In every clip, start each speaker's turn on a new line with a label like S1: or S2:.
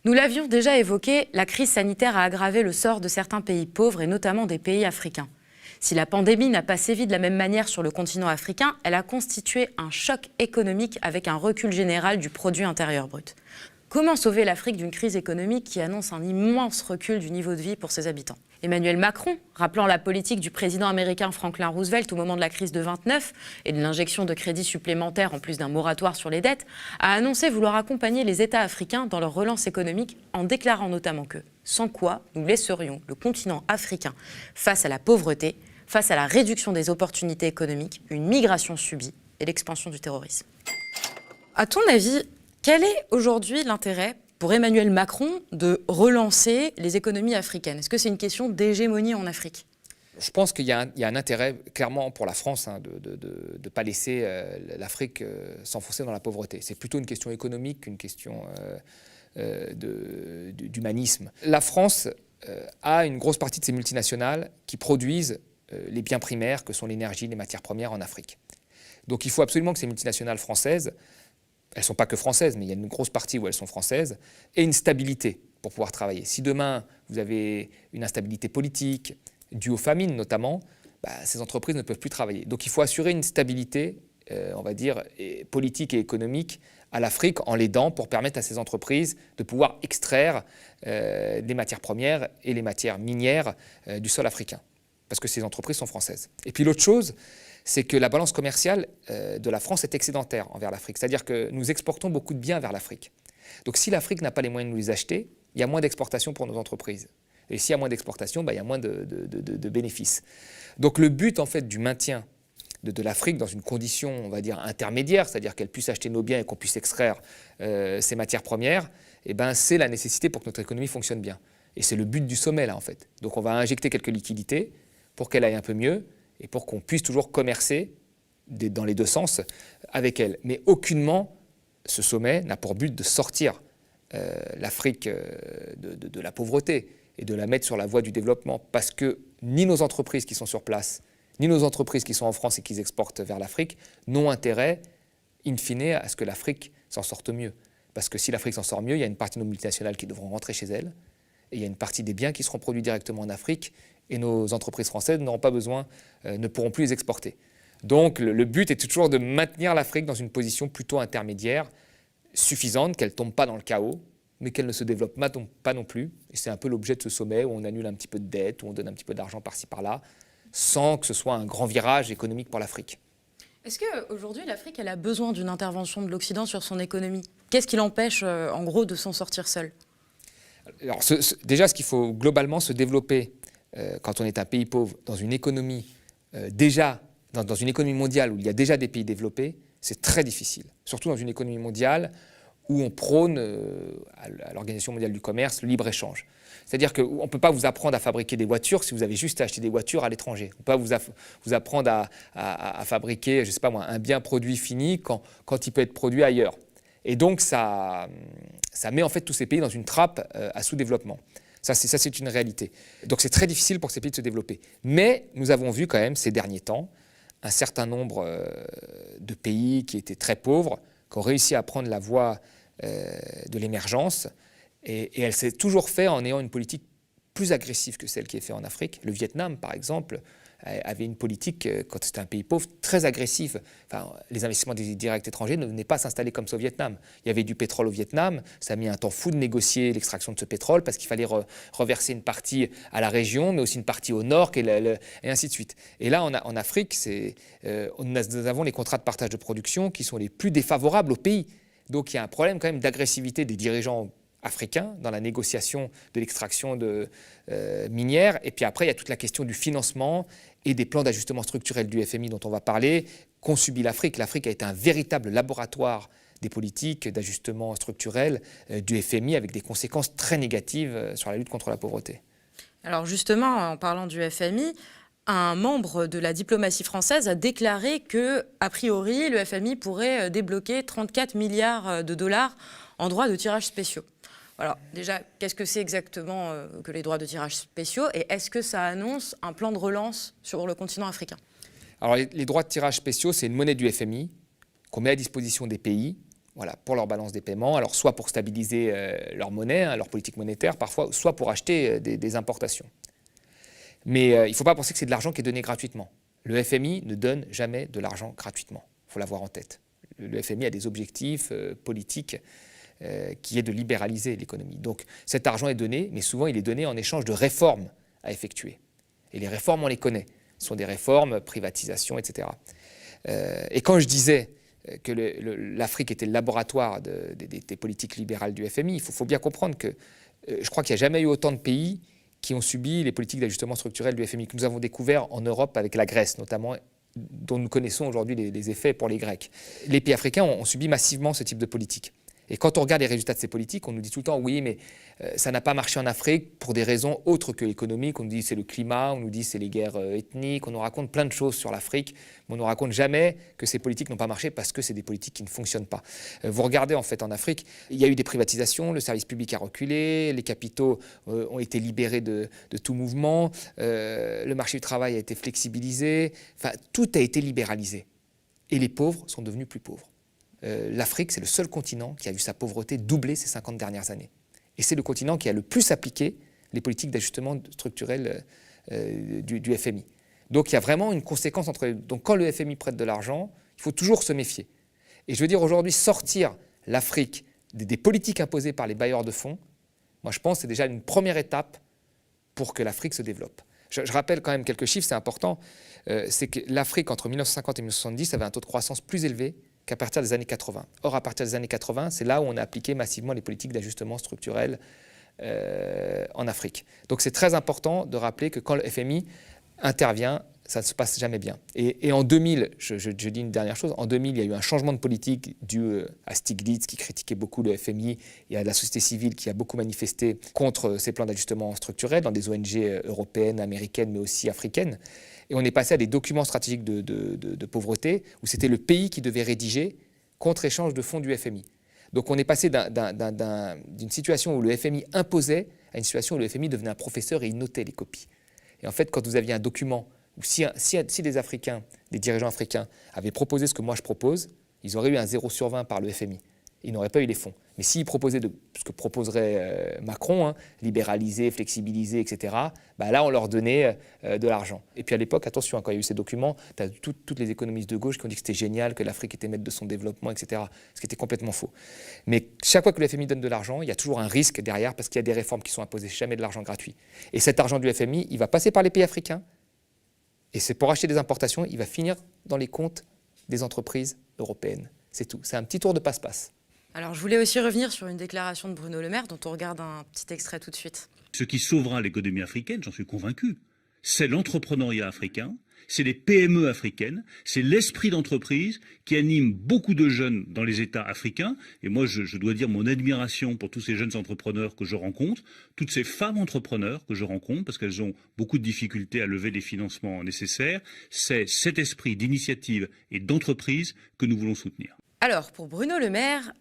S1: Nous l'avions déjà évoqué, la crise sanitaire a aggravé le sort de certains pays pauvres et notamment des pays africains. Si la pandémie n'a pas sévi de la même manière sur le continent africain, elle a constitué un choc économique avec un recul général du produit intérieur brut. Comment sauver l'Afrique d'une crise économique qui annonce un immense recul du niveau de vie pour ses habitants? Emmanuel Macron, rappelant la politique du président américain Franklin Roosevelt au moment de la crise de 29 et de l'injection de crédits supplémentaires en plus d'un moratoire sur les dettes, a annoncé vouloir accompagner les États africains dans leur relance économique en déclarant notamment que, sans quoi nous laisserions le continent africain face à la pauvreté, face à la réduction des opportunités économiques, une migration subie et l'expansion du terrorisme. À ton avis, quel est aujourd'hui l'intérêt pour Emmanuel Macron de relancer les économies africaines? Est-ce que c'est une question d'hégémonie en Afrique?
S2: Je pense qu'il y a un intérêt clairement pour la France de ne pas laisser l'Afrique s'enfoncer dans la pauvreté. C'est plutôt une question économique qu'une question d'humanisme. La France a une grosse partie de ses multinationales qui produisent les biens primaires que sont l'énergie, les matières premières en Afrique. Donc il faut absolument que ces multinationales françaises, elles ne sont pas que françaises, mais il y a une grosse partie où elles sont françaises, aient une stabilité pour pouvoir travailler. Si demain vous avez une instabilité politique, due aux famines notamment, ces entreprises ne peuvent plus travailler. Donc il faut assurer une stabilité, on va dire, politique et économique à l'Afrique en l'aidant pour permettre à ces entreprises de pouvoir extraire les matières premières et les matières minières du sol africain, parce que ces entreprises sont françaises. Et puis l'autre chose, c'est que la balance commerciale de la France est excédentaire envers l'Afrique. C'est-à-dire que nous exportons beaucoup de biens vers l'Afrique. Donc si l'Afrique n'a pas les moyens de nous les acheter, il y a moins d'exportation pour nos entreprises. Et s'il y a moins d'exportation, il y a moins de bénéfices. Donc le but en fait du maintien de l'Afrique dans une condition, on va dire, intermédiaire, c'est-à-dire qu'elle puisse acheter nos biens et qu'on puisse extraire ces matières premières, c'est la nécessité pour que notre économie fonctionne bien. Et c'est le but du sommet là en fait. Donc on va injecter quelques liquidités pour qu'elle aille un peu mieux, et pour qu'on puisse toujours commercer dans les deux sens avec elle. Mais aucunement, ce sommet n'a pour but de sortir l'Afrique de la pauvreté et de la mettre sur la voie du développement, parce que ni nos entreprises qui sont sur place, ni nos entreprises qui sont en France et qui exportent vers l'Afrique n'ont intérêt, in fine, à ce que l'Afrique s'en sorte mieux. Parce que si l'Afrique s'en sort mieux, il y a une partie de nos multinationales qui devront rentrer chez elles, et il y a une partie des biens qui seront produits directement en Afrique, et nos entreprises françaises n'auront pas besoin, ne pourront plus les exporter. Donc le but est toujours de maintenir l'Afrique dans une position plutôt intermédiaire, suffisante, qu'elle ne tombe pas dans le chaos, mais qu'elle ne se développe pas non plus. Et c'est un peu l'objet de ce sommet où on annule un petit peu de dette, où on donne un petit peu d'argent par-ci par-là, sans que ce soit un grand virage économique pour l'Afrique.
S1: Est-ce qu'aujourd'hui, l'Afrique elle a besoin d'une intervention de l'Occident sur son économie? Qu'est-ce qui l'empêche, en gros, de s'en sortir seule?
S2: Alors, déjà, ce qu'il faut globalement se développer quand on est un pays pauvre, dans une économie dans une économie mondiale où il y a déjà des pays développés, c'est très difficile. Surtout dans une économie mondiale où on prône à l'Organisation mondiale du commerce le libre-échange. C'est-à-dire qu'on ne peut pas vous apprendre à fabriquer des voitures si vous avez juste acheté des voitures à l'étranger. On ne peut pas vous apprendre à fabriquer, je sais pas moi, un bien produit fini quand il peut être produit ailleurs. Et donc ça met en fait tous ces pays dans une trappe à sous-développement. Ça, c'est une réalité. Donc c'est très difficile pour ces pays de se développer. Mais nous avons vu quand même ces derniers temps un certain nombre de pays qui étaient très pauvres, qui ont réussi à prendre la voie de l'émergence. Et elle s'est toujours faite en ayant une politique plus agressive que celle qui est faite en Afrique. Le Vietnam, par exemple, avait une politique, quand c'était un pays pauvre, très agressive. Enfin, les investissements directs étrangers ne venaient pas s'installer comme ça au Vietnam. Il y avait du pétrole au Vietnam, ça a mis un temps fou de négocier l'extraction de ce pétrole parce qu'il fallait reverser une partie à la région, mais aussi une partie au nord, et ainsi de suite. Et là, en Afrique, nous avons les contrats de partage de production qui sont les plus défavorables au pays. Donc il y a un problème quand même d'agressivité des dirigeants africains dans la négociation de l'extraction minière. Et puis après, il y a toute la question du financement et des plans d'ajustement structurel du FMI dont on va parler, qu'ont subi l'Afrique. L'Afrique a été un véritable laboratoire des politiques d'ajustement structurel du FMI avec des conséquences très négatives sur la lutte contre la pauvreté.
S1: Alors justement, en parlant du FMI, un membre de la diplomatie française a déclaré que, a priori, le FMI pourrait débloquer 34 milliards de dollars en droits de tirage spéciaux. Alors déjà, qu'est-ce que c'est exactement que les droits de tirage spéciaux et est-ce que ça annonce un plan de relance sur le continent africain?
S2: Alors les droits de tirage spéciaux, c'est une monnaie du FMI qu'on met à disposition des pays, voilà, pour leur balance des paiements, alors soit pour stabiliser leur monnaie, leur politique monétaire parfois, soit pour acheter des importations. Mais il ne faut pas penser que c'est de l'argent qui est donné gratuitement. Le FMI ne donne jamais de l'argent gratuitement, il faut l'avoir en tête. Le FMI a des objectifs politiques qui est de libéraliser l'économie. Donc cet argent est donné, mais souvent il est donné en échange de réformes à effectuer. Et les réformes, on les connaît. Ce sont des réformes, privatisation, etc. Et quand je disais que l'Afrique était le laboratoire des politiques libérales du FMI, il faut bien comprendre que je crois qu'il n'y a jamais eu autant de pays qui ont subi les politiques d'ajustement structurel du FMI, que nous avons découvert en Europe avec la Grèce notamment, dont nous connaissons aujourd'hui les effets pour les Grecs. Les pays africains ont subi massivement ce type de politique. Et quand on regarde les résultats de ces politiques, on nous dit tout le temps, oui, mais ça n'a pas marché en Afrique pour des raisons autres que économiques. On nous dit c'est le climat, on nous dit c'est les guerres ethniques, on nous raconte plein de choses sur l'Afrique, mais on ne nous raconte jamais que ces politiques n'ont pas marché parce que c'est des politiques qui ne fonctionnent pas. Vous regardez en fait en Afrique, il y a eu des privatisations, le service public a reculé, les capitaux ont été libérés de tout mouvement, le marché du travail a été flexibilisé, enfin tout a été libéralisé. Et les pauvres sont devenus plus pauvres. L'Afrique, c'est le seul continent qui a vu sa pauvreté doubler ces 50 dernières années. Et c'est le continent qui a le plus appliqué les politiques d'ajustement structurel du FMI. Donc il y a vraiment une conséquence entre... Donc quand le FMI prête de l'argent, il faut toujours se méfier. Et je veux dire aujourd'hui, sortir l'Afrique des politiques imposées par les bailleurs de fonds, moi je pense que c'est déjà une première étape pour que l'Afrique se développe. Je rappelle quand même quelques chiffres, c'est important. C'est que l'Afrique, entre 1950 et 1970, avait un taux de croissance plus élevé qu'à partir des années 80. Or, à partir des années 80, c'est là où on a appliqué massivement les politiques d'ajustement structurel en Afrique. Donc c'est très important de rappeler que quand le FMI intervient, ça ne se passe jamais bien. Et en 2000, je dis une dernière chose, en 2000, il y a eu un changement de politique dû à Stiglitz qui critiquait beaucoup le FMI et à la société civile qui a beaucoup manifesté contre ces plans d'ajustement structurel dans des ONG européennes, américaines, mais aussi africaines. Et on est passé à des documents stratégiques de pauvreté où c'était le pays qui devait rédiger contre-échange de fonds du FMI. Donc on est passé d'une situation où le FMI imposait à une situation où le FMI devenait un professeur et il notait les copies. Et en fait, quand vous aviez un document où si des Africains, des dirigeants africains avaient proposé ce que moi je propose, ils auraient eu un 0 sur 20 par le FMI. Ils n'auraient pas eu les fonds. Mais s'ils proposaient ce que proposerait Macron, libéraliser, flexibiliser, etc., bah là, on leur donnait de l'argent. Et puis à l'époque, attention, quand il y a eu ces documents, tu as toutes les économistes de gauche qui ont dit que c'était génial, que l'Afrique était maître de son développement, etc., ce qui était complètement faux. Mais chaque fois que le FMI donne de l'argent, il y a toujours un risque derrière parce qu'il y a des réformes qui sont imposées, jamais de l'argent gratuit. Et cet argent du FMI, il va passer par les pays africains, et c'est pour acheter des importations, il va finir dans les comptes des entreprises européennes. C'est tout. C'est un petit tour de passe-passe.
S1: Alors, je voulais aussi revenir sur une déclaration de Bruno Le Maire, dont on regarde un petit extrait tout de suite.
S3: Ce qui sauvera l'économie africaine, j'en suis convaincu, c'est l'entrepreneuriat africain, c'est les PME africaines, c'est l'esprit d'entreprise qui anime beaucoup de jeunes dans les États africains. Et moi, je dois dire mon admiration pour tous ces jeunes entrepreneurs que je rencontre, toutes ces femmes entrepreneurs que je rencontre, parce qu'elles ont beaucoup de difficultés à lever les financements nécessaires. C'est cet esprit d'initiative et d'entreprise que nous voulons soutenir.
S1: Alors, pour Bruno Le Maire,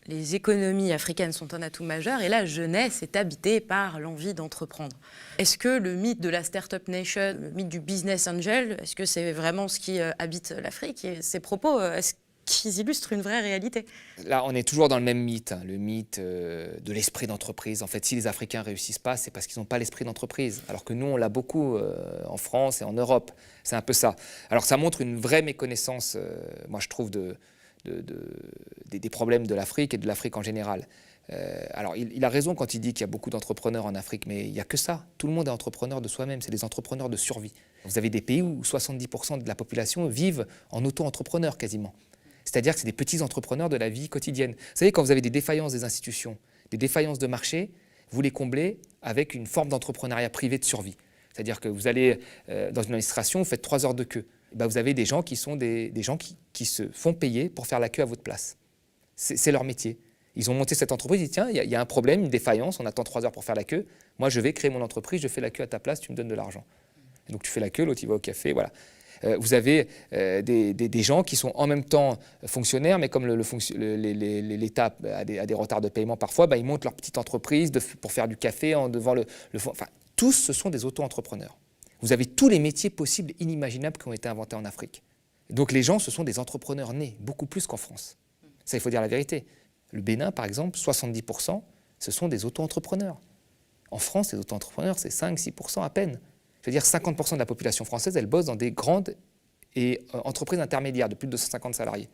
S1: les économies africaines sont un atout majeur et la jeunesse est habitée par l'envie d'entreprendre. Est-ce que le mythe de la Startup Nation, le mythe du business angel, est-ce que c'est vraiment ce qui habite l'Afrique? Et ces propos, est-ce qu'ils illustrent une vraie réalité?
S2: Là, on est toujours dans le même mythe, le mythe de l'esprit d'entreprise. En fait, si les Africains ne réussissent pas, c'est parce qu'ils n'ont pas l'esprit d'entreprise. Alors que nous, on l'a beaucoup en France et en Europe. C'est un peu ça. Alors ça montre une vraie méconnaissance, moi je trouve, des problèmes de l'Afrique et de l'Afrique en général. Alors, il a raison quand il dit qu'il y a beaucoup d'entrepreneurs en Afrique, mais il n'y a que ça. Tout le monde est entrepreneur de soi-même, c'est des entrepreneurs de survie. Vous avez des pays où 70% de la population vivent en auto-entrepreneur quasiment. C'est-à-dire que c'est des petits entrepreneurs de la vie quotidienne. Vous savez, quand vous avez des défaillances des institutions, des défaillances de marché, vous les comblez avec une forme d'entrepreneuriat privé de survie. C'est-à-dire que vous allez dans une administration, vous faites 3 heures de queue. Ben, vous avez des gens qui sont des gens qui se font payer pour faire la queue à votre place. C'est leur métier. Ils ont monté cette entreprise, ils disent tiens, il y a un problème, une défaillance, on attend 3 heures pour faire la queue. Moi, je vais créer mon entreprise, je fais la queue à ta place, tu me donnes de l'argent. Et donc tu fais la queue, l'autre il va au café, voilà. Vous avez des gens qui sont en même temps fonctionnaires, mais comme l'État a des retards de paiement parfois, ils montent leur petite entreprise pour faire du café devant le fond. Enfin, tous, ce sont des auto-entrepreneurs. Vous avez tous les métiers possibles et inimaginables qui ont été inventés en Afrique. Donc les gens, ce sont des entrepreneurs nés, beaucoup plus qu'en France. Ça, il faut dire la vérité. Le Bénin, par exemple, 70%, ce sont des auto-entrepreneurs. En France, les auto-entrepreneurs, c'est 5-6% à peine. Je veux dire, 50% de la population française, elle bosse dans des grandes entreprises intermédiaires de plus de 250 salariés.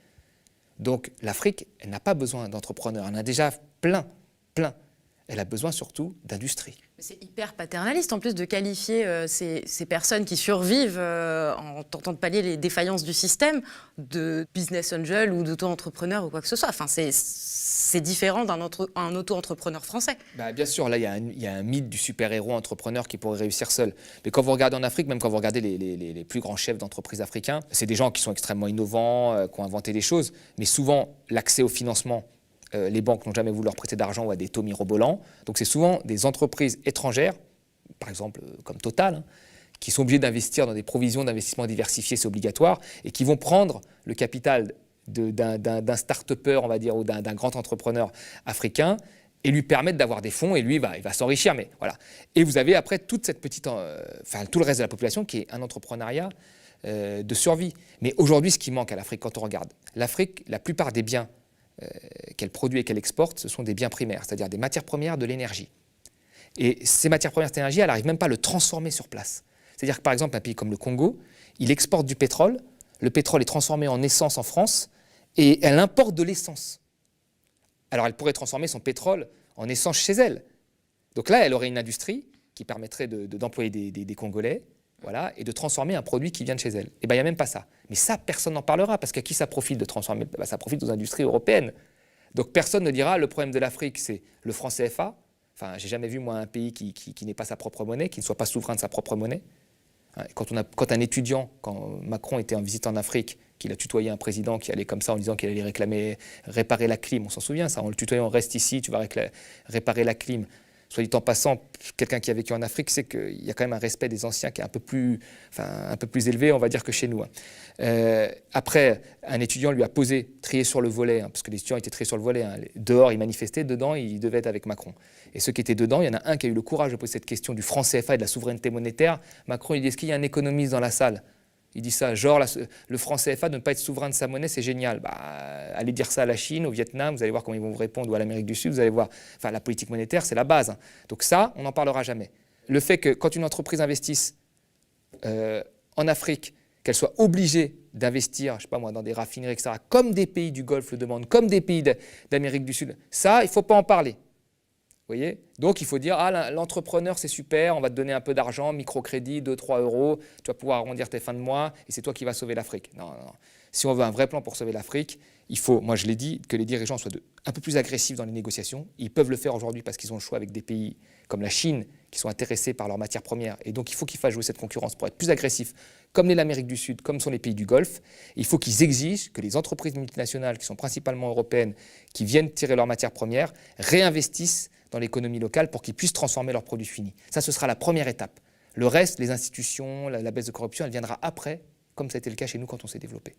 S2: Donc l'Afrique, elle n'a pas besoin d'entrepreneurs. Elle en a déjà plein. Elle a besoin surtout d'industrie.
S1: C'est hyper paternaliste en plus de qualifier ces personnes qui survivent en tentant de pallier les défaillances du système de business angel ou d'auto-entrepreneur ou quoi que ce soit. Enfin, c'est différent d'un auto-entrepreneur français.
S2: Bien sûr, là, il y a un mythe du super-héros entrepreneur qui pourrait réussir seul. Mais quand vous regardez en Afrique, même quand vous regardez les plus grands chefs d'entreprise africains, c'est des gens qui sont extrêmement innovants, qui ont inventé des choses. Mais souvent, l'accès au financement, les banques n'ont jamais voulu leur prêter d'argent ou à des taux mirobolants. Donc c'est souvent des entreprises étrangères, par exemple comme Total, qui sont obligées d'investir dans des provisions d'investissement diversifiées, c'est obligatoire, et qui vont prendre le capital d'un start-upper, on va dire, ou d'un grand entrepreneur africain, et lui permettre d'avoir des fonds, et lui, il va s'enrichir. Mais voilà. Et vous avez après toute cette petite, tout le reste de la population qui est un entrepreneuriat de survie. Mais aujourd'hui, ce qui manque à l'Afrique, quand on regarde, l'Afrique, la plupart des biens qu'elle produit et qu'elle exporte, ce sont des biens primaires, c'est-à-dire des matières premières, de l'énergie. Et ces matières premières, cette énergie, elle n'arrive même pas à le transformer sur place. C'est-à-dire que par exemple, un pays comme le Congo, il exporte du pétrole, le pétrole est transformé en essence en France, et elle importe de l'essence. Alors elle pourrait transformer son pétrole en essence chez elle. Donc là, elle aurait une industrie qui permettrait d'employer des Congolais, voilà, et de transformer un produit qui vient de chez elle. Et bien, il n'y a même pas ça. Mais ça, personne n'en parlera, parce qu'à qui ça profite de transformer? Ça profite aux industries européennes. Donc personne ne dira, le problème de l'Afrique, c'est le franc CFA. Enfin, j'ai jamais vu, moi, un pays qui n'ait pas sa propre monnaie, qui ne soit pas souverain de sa propre monnaie. Quand un étudiant, quand Macron était en visite en Afrique, qu'il a tutoyé un président qui allait comme ça en disant qu'il allait réparer la clim, on s'en souvient, ça, en le tutoyant, reste ici, tu vas réparer la clim. Soit dit en passant, quelqu'un qui a vécu en Afrique sait qu'il y a quand même un respect des anciens qui est un peu plus élevé, on va dire, que chez nous. Après, un étudiant lui a trié sur le volet, parce que les étudiants étaient triés sur le volet. Dehors, ils manifestaient, dedans, ils devaient être avec Macron. Et ceux qui étaient dedans, il y en a un qui a eu le courage de poser cette question du franc CFA et de la souveraineté monétaire. Macron, il dit, est-ce qu'il y a un économiste dans la salle? Il dit ça, genre le franc CFA, de ne pas être souverain de sa monnaie, c'est génial. Allez dire ça à la Chine, au Vietnam, vous allez voir comment ils vont vous répondre, ou à l'Amérique du Sud, vous allez voir. Enfin, la politique monétaire, c'est la base. Donc ça, on n'en parlera jamais. Le fait que quand une entreprise investisse en Afrique, qu'elle soit obligée d'investir, je sais pas moi, dans des raffineries, etc., comme des pays du Golfe le demandent, comme des pays d'Amérique du Sud, ça, il ne faut pas en parler. Vous voyez? Donc, il faut dire, l'entrepreneur, c'est super, on va te donner un peu d'argent, microcrédit, 2-3 euros, tu vas pouvoir arrondir tes fins de mois, et c'est toi qui vas sauver l'Afrique. Non. Si on veut un vrai plan pour sauver l'Afrique, il faut, moi je l'ai dit, que les dirigeants soient un peu plus agressifs dans les négociations. Ils peuvent le faire aujourd'hui parce qu'ils ont le choix avec des pays comme la Chine, qui sont intéressés par leurs matières premières. Et donc, il faut qu'ils fassent jouer cette concurrence pour être plus agressifs, comme l'Amérique du Sud, comme sont les pays du Golfe. Il faut qu'ils exigent que les entreprises multinationales, qui sont principalement européennes, qui viennent tirer leurs matières premières, réinvestissent dans l'économie locale pour qu'ils puissent transformer leurs produits finis. Ça, ce sera la première étape. Le reste, les institutions, la baisse de corruption, elle viendra après, comme ça a été le cas chez nous quand on s'est développé.